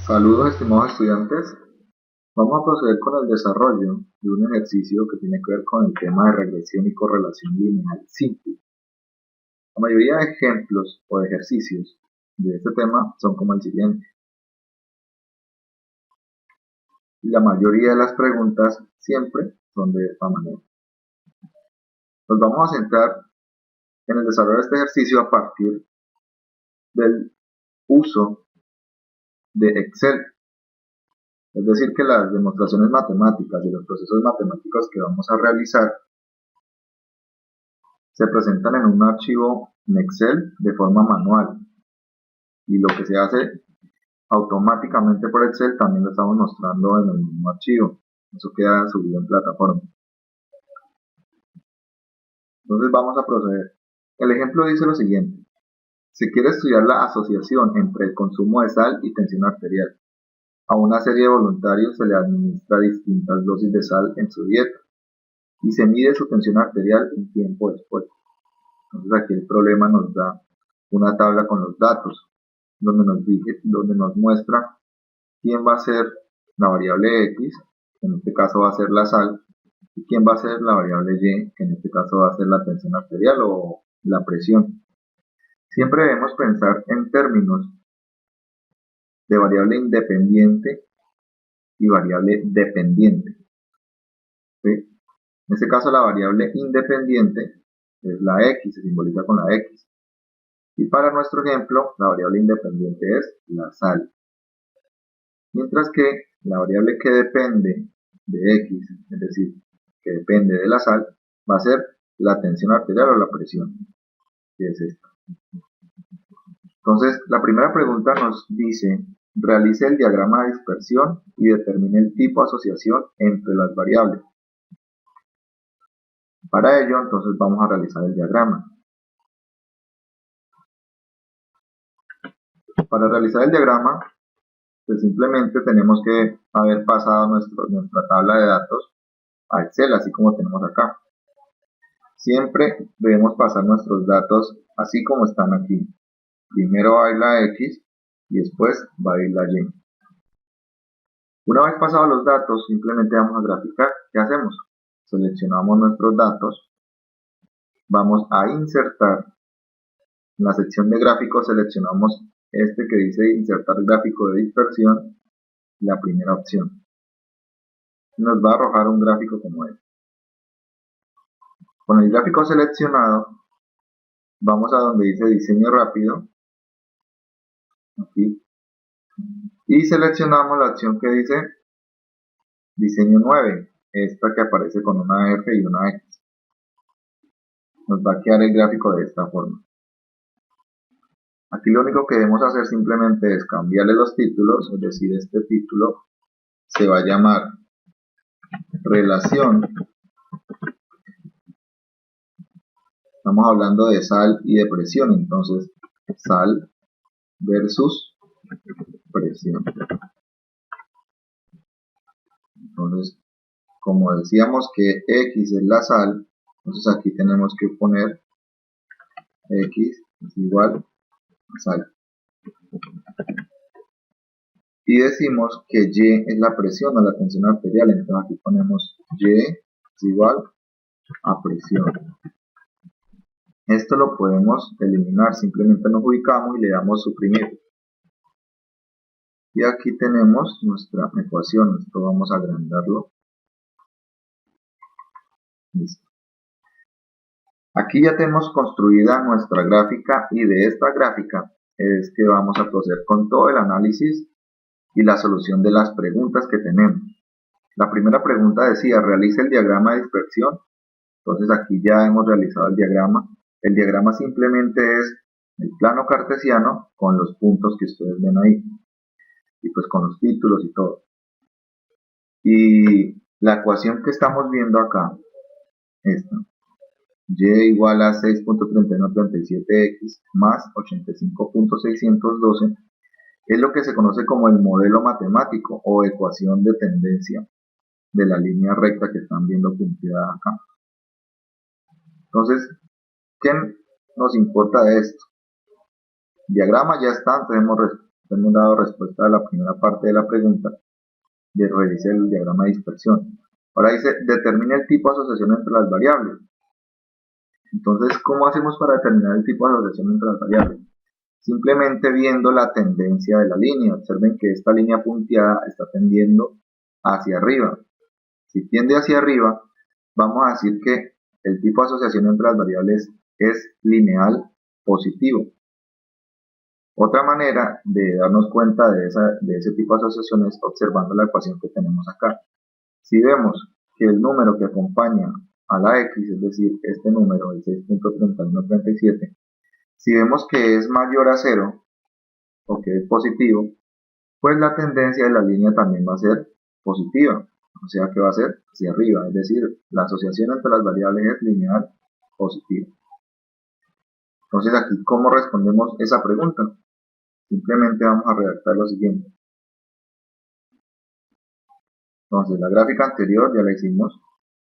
Saludos, estimados estudiantes. Vamos a proceder con el desarrollo de un ejercicio que tiene que ver con el tema de regresión y correlación lineal simple. La mayoría de ejemplos o de ejercicios de este tema son como el siguiente. Y la mayoría de las preguntas siempre son de esta manera. Nos vamos a centrar en el desarrollo de este ejercicio a partir del uso de Excel. Es decir, que las demostraciones matemáticas y los procesos matemáticos que vamos a realizar se presentan en un archivo en Excel de forma manual, y lo que se hace automáticamente por Excel también lo estamos mostrando en el mismo archivo. Eso queda subido en plataforma. Entonces vamos a proceder. El ejemplo dice lo siguiente: se quiere estudiar la asociación entre el consumo de sal y tensión arterial. A una serie de voluntarios se le administra distintas dosis de sal en su dieta y se mide su tensión arterial un tiempo después. Entonces aquí el problema nos da una tabla con los datos, donde nos muestra quién va a ser la variable X, que en este caso va a ser la sal, y quién va a ser la variable Y, que en este caso va a ser la tensión arterial o la presión. Siempre debemos pensar en términos de variable independiente y variable dependiente. ¿Sí? En este caso la variable independiente es la X, se simboliza con la X. Y para nuestro ejemplo, la variable independiente es la sal. Mientras que la variable que depende de X, es decir, que depende de la sal, va a ser la tensión arterial o la presión, que es esta. Entonces, la primera pregunta nos dice: realice el diagrama de dispersión y determine el tipo de asociación entre las variables. Para ello, entonces vamos a realizar el diagrama. Para realizar el diagrama, pues simplemente tenemos que haber pasado nuestra tabla de datos a Excel, así como tenemos acá. Siempre debemos pasar nuestros datos así como están aquí. Primero va a ir la X y después va a ir la Y. Una vez pasados los datos, simplemente vamos a graficar. ¿Qué hacemos? Seleccionamos nuestros datos, vamos a insertar. En la sección de gráficos seleccionamos este que dice insertar gráfico de dispersión, la primera opción. Nos va a arrojar un gráfico como este. Con el gráfico seleccionado, vamos a donde dice diseño rápido, aquí, y seleccionamos la opción que dice diseño 9, esta que aparece con una F y una X. Nos va a quedar el gráfico de esta forma. Aquí lo único que debemos hacer simplemente es cambiarle los títulos, es decir, este título se va a llamar relación. Estamos hablando de sal y de presión, entonces sal versus presión. Entonces, como decíamos que X es la sal, entonces aquí tenemos que poner X es igual a sal. Y decimos que Y es la presión o la tensión arterial, entonces aquí ponemos Y es igual a presión. Esto lo podemos eliminar, simplemente nos ubicamos y le damos suprimir. Y aquí tenemos nuestra ecuación, esto vamos a agrandarlo. Listo. Aquí ya tenemos construida nuestra gráfica, y de esta gráfica es que vamos a proceder con todo el análisis y la solución de las preguntas que tenemos. La primera pregunta decía: realice el diagrama de dispersión. Entonces aquí ya hemos realizado el diagrama. El diagrama simplemente es el plano cartesiano con los puntos que ustedes ven ahí, y pues con los títulos y todo. Y la ecuación que estamos viendo acá, esta, Y igual a 6.3137x más 85.612, es lo que se conoce como el modelo matemático o ecuación de tendencia de la línea recta que están viendo punteada acá. Entonces, ¿qué nos importa de esto? El diagrama ya está, entonces hemos dado respuesta a la primera parte de la pregunta, de revise el diagrama de dispersión. Ahora dice, determine el tipo de asociación entre las variables. Entonces, ¿cómo hacemos para determinar el tipo de asociación entre las variables? Simplemente viendo la tendencia de la línea. Observen que esta línea punteada está tendiendo hacia arriba. Si tiende hacia arriba, vamos a decir que el tipo de asociación entre las variables es lineal positivo. Otra manera de darnos cuenta de ese tipo de asociación es observando la ecuación que tenemos acá. Si vemos que el número que acompaña a la x, es decir, este número, el 6.3137, si vemos que es mayor a 0 o que es positivo, pues la tendencia de la línea también va a ser positiva, o sea que va a ser hacia arriba, es decir, la asociación entre las variables es lineal positiva. Entonces aquí, ¿cómo respondemos esa pregunta? Simplemente vamos a redactar lo siguiente. Entonces, la gráfica anterior ya la hicimos.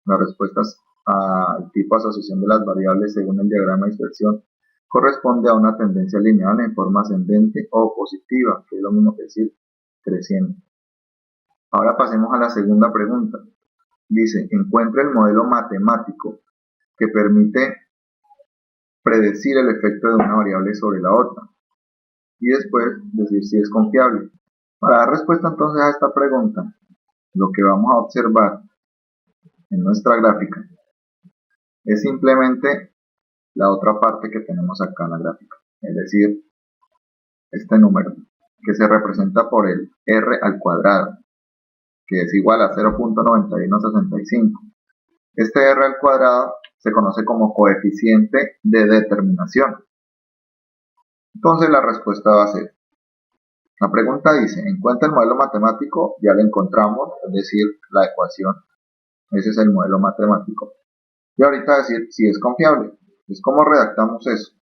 Las respuestas al tipo de asociación de las variables según el diagrama de dispersión corresponde a una tendencia lineal en forma ascendente o positiva, que es lo mismo que decir creciente. Ahora pasemos a la segunda pregunta. Dice, encuentra el modelo matemático que permite predecir el efecto de una variable sobre la otra y después decir si es confiable. Para dar respuesta entonces a esta pregunta, lo que vamos a observar en nuestra gráfica es simplemente la otra parte que tenemos acá en la gráfica, es decir, este número, que se representa por el r al cuadrado, que es igual a 0.9165. Este r al cuadrado se conoce como coeficiente de determinación. Entonces la respuesta va a ser, la pregunta dice, encuentra el modelo matemático, ya lo encontramos, es decir, la ecuación, ese es el modelo matemático. Y ahorita decir si es confiable. Entonces, ¿cómo redactamos eso?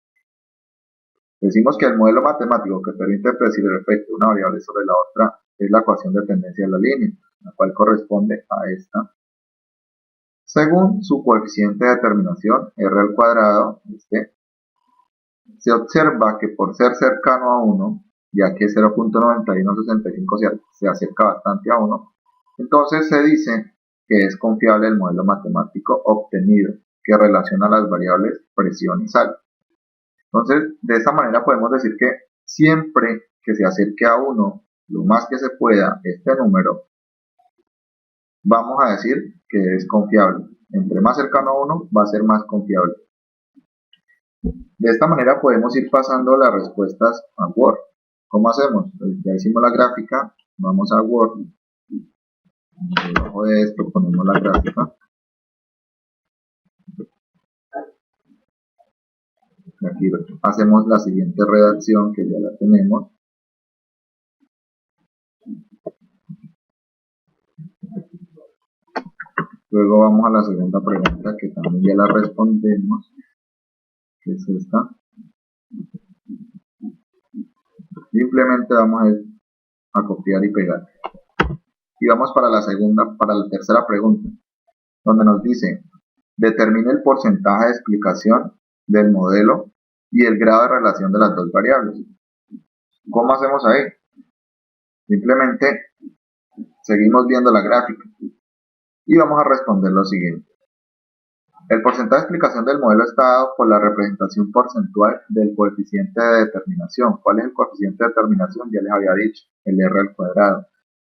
Decimos que el modelo matemático que permite predecir el efecto de una variable sobre la otra es la ecuación de tendencia de la línea, la cual corresponde a esta. Según su coeficiente de determinación, r al cuadrado, se observa que por ser cercano a 1, ya que 0.9165 se acerca bastante a 1, entonces se dice que es confiable el modelo matemático obtenido, que relaciona las variables presión y sal. Entonces, de esta manera podemos decir que siempre que se acerque a 1, lo más que se pueda, este número, vamos a decir que es confiable. Entre más cercano a 1, va a ser más confiable. De esta manera podemos ir pasando las respuestas a Word. ¿Cómo hacemos? Pues ya hicimos la gráfica, vamos a Word. Debajo de esto ponemos la gráfica. Aquí hacemos la siguiente redacción que ya la tenemos. Luego vamos a la segunda pregunta que también ya la respondemos, que es esta. Simplemente vamos a copiar y pegar. Y vamos para la tercera pregunta, donde nos dice, determine el porcentaje de explicación del modelo y el grado de relación de las dos variables. ¿Cómo hacemos ahí? Simplemente seguimos viendo la gráfica y vamos a responder lo siguiente. El porcentaje de explicación del modelo está dado por la representación porcentual del coeficiente de determinación. ¿Cuál es el coeficiente de determinación? Ya les había dicho, el r al cuadrado.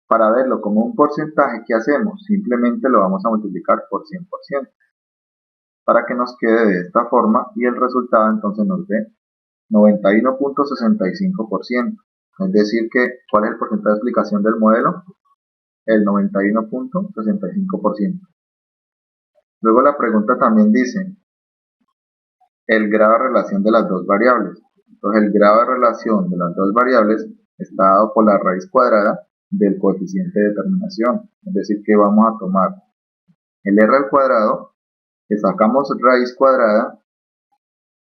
Para verlo como un porcentaje, ¿qué hacemos? Simplemente lo vamos a multiplicar por 100%, para que nos quede de esta forma y el resultado entonces nos dé 91.65%. Es decir que, ¿cuál es el porcentaje de explicación del modelo? El 91.65%. Luego la pregunta también dice, el grado de relación de las dos variables. Entonces el grado de relación de las dos variables está dado por la raíz cuadrada del coeficiente de determinación. Es decir que vamos a tomar el r al cuadrado, le sacamos raíz cuadrada,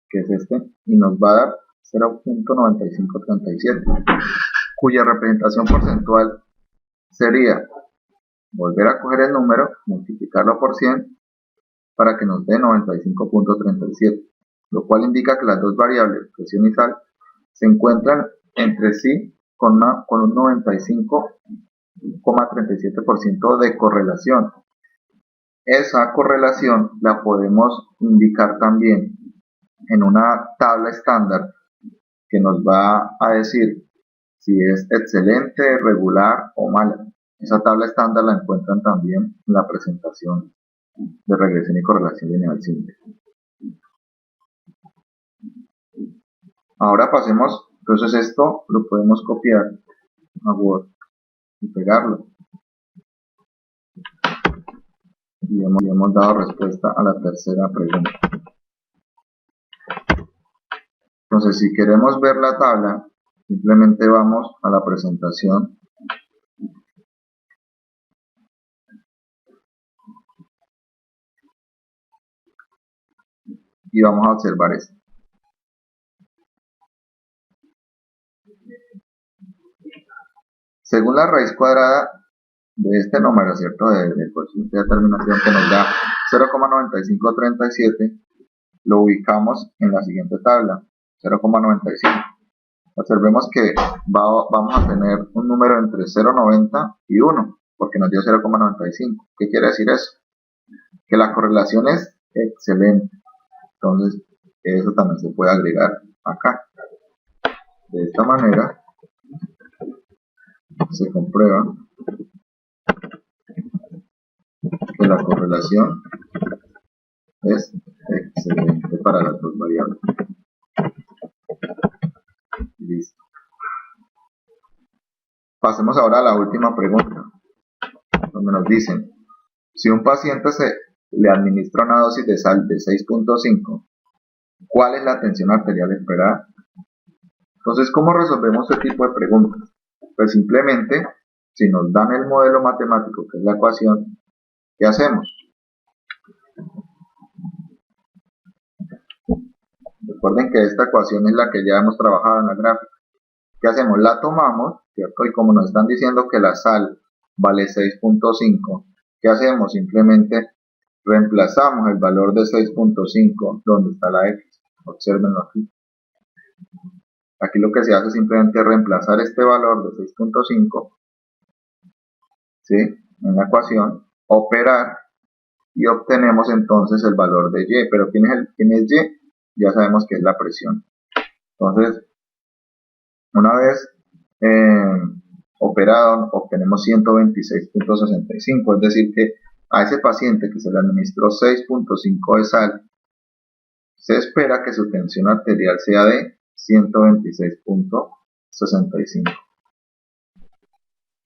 que es este, y nos va a dar 0.9537, cuya representación porcentual sería volver a coger el número, multiplicarlo por 100, para que nos dé 95.37, lo cual indica que las dos variables, presión y sal, se encuentran entre sí con un 95,37% de correlación. Esa correlación la podemos indicar también en una tabla estándar que nos va a decir si es excelente, regular o mala. Esa tabla estándar la encuentran también en la presentación de regresión y correlación lineal simple. Ahora pasemos, entonces esto lo podemos copiar a Word y pegarlo. Y hemos dado respuesta a la tercera pregunta. Entonces, si queremos ver la tabla, simplemente vamos a la presentación y vamos a observar esto. Según la raíz cuadrada de este número, ¿cierto? Del coeficiente de determinación que nos da 0,9537, lo ubicamos en la siguiente tabla, 0,95. Observemos que vamos a tener un número entre 0,90 y 1, porque nos dio 0,95. ¿Qué quiere decir eso? Que la correlación es excelente. Entonces, eso también se puede agregar acá. De esta manera, se comprueba que la correlación es excelente para las dos variables. Listo. Pasemos ahora a la última pregunta, donde nos dicen, si un paciente se le administra una dosis de sal de 6.5, ¿cuál es la tensión arterial esperada? Entonces, ¿cómo resolvemos este tipo de preguntas? Pues simplemente, si nos dan el modelo matemático, que es la ecuación, ¿qué hacemos? Recuerden que esta ecuación es la que ya hemos trabajado en la gráfica. ¿Qué hacemos? La tomamos, ¿cierto? Y como nos están diciendo que la sal vale 6.5, ¿qué hacemos? Simplemente reemplazamos el valor de 6.5 donde está la X. Obsérvenlo aquí. Aquí lo que se hace es simplemente reemplazar este valor de 6.5, ¿sí?, en la ecuación, operar y obtenemos entonces el valor de Y. Pero ¿quién es Y? Ya sabemos que es la presión. Entonces, una vez operado, obtenemos 126.65, es decir que a ese paciente que se le administró 6.5 de sal, se espera que su tensión arterial sea de 126.65.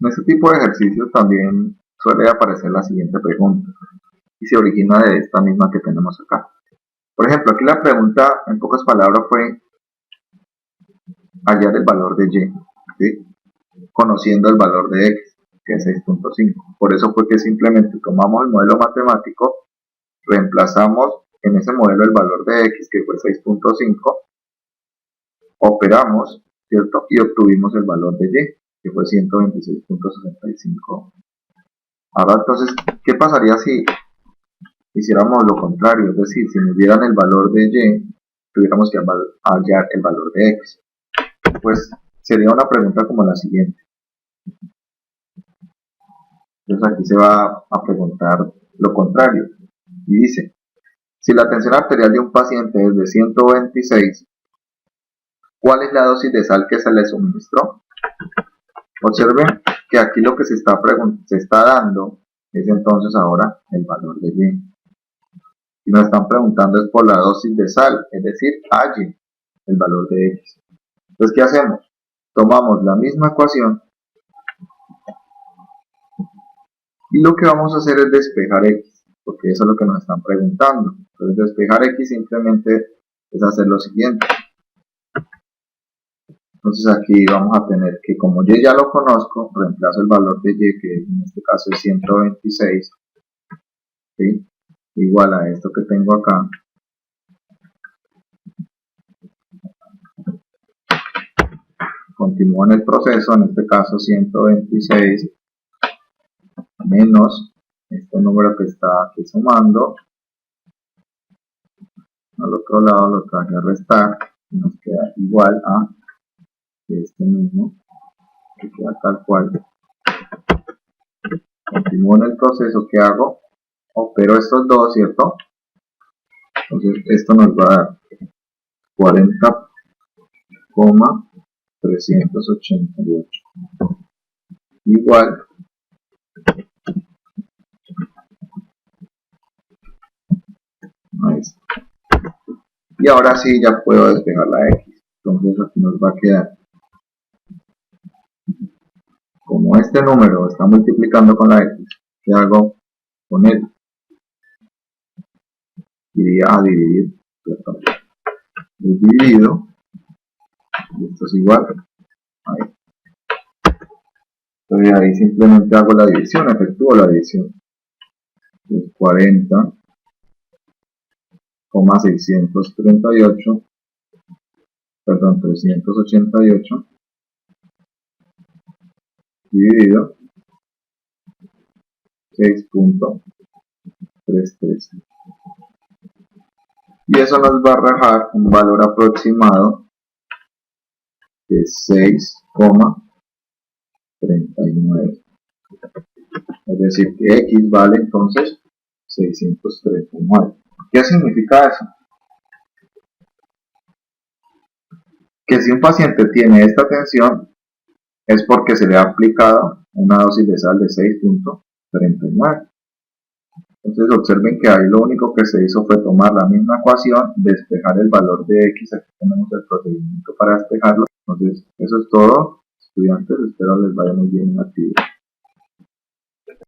En este tipo de ejercicios también suele aparecer la siguiente pregunta, y se origina de esta misma que tenemos acá. Por ejemplo, aquí la pregunta, en pocas palabras, fue hallar el valor de Y, ¿sí?, conociendo el valor de X, que es 6.5. Por eso fue que simplemente tomamos el modelo matemático, reemplazamos en ese modelo el valor de X, que fue 6.5, operamos, ¿cierto?, y obtuvimos el valor de Y, que fue 126.65. Ahora entonces, ¿qué pasaría si hiciéramos lo contrario? Es decir, si nos dieran el valor de Y, tuviéramos que hallar el valor de X. Pues sería una pregunta como la siguiente. Entonces aquí se va a preguntar lo contrario. Y dice, si la tensión arterial de un paciente es de 126, ¿cuál es la dosis de sal que se le suministró? Observen que aquí lo que se está dando es entonces ahora el valor de Y. Y nos están preguntando es por la dosis de sal, es decir, halle el valor de X. Entonces, ¿qué hacemos? Tomamos la misma ecuación y lo que vamos a hacer es despejar X, porque eso es lo que nos están preguntando. Entonces, despejar X simplemente es hacer lo siguiente. Entonces aquí vamos a tener que, como Y ya lo conozco, reemplazo el valor de Y, que en este caso es 126, ¿sí?, igual a esto que tengo acá. Continúo en el proceso, en este caso 126 menos este número que está aquí sumando. Al otro lado lo traje a restar y nos queda igual a este mismo. queda tal cual. Continúo en el proceso que hago, opero estos dos, ¿cierto? Entonces esto nos va a dar 40,388 igual a esto. Y ahora sí ya puedo despejar la X. Entonces aquí nos va a quedar, como este número está multiplicando con la X, ¿qué hago con él? Iría a dividir, ¿cierto? Es dividido, y esto es igual, ahí. Entonces ahí simplemente hago la división, efectúo la división. Es 40,638, perdón, 388 dividido 6.33. Y eso nos va a arrojar un valor aproximado de 6,39. Es decir, que X vale entonces 639. ¿Qué significa eso? Que si un paciente tiene esta tensión es porque se le ha aplicado una dosis de sal de 6.39. Entonces observen que ahí lo único que se hizo fue tomar la misma ecuación, despejar el valor de X, aquí tenemos el procedimiento para despejarlo. Entonces eso es todo, estudiantes, espero les vaya muy bien en la actividad.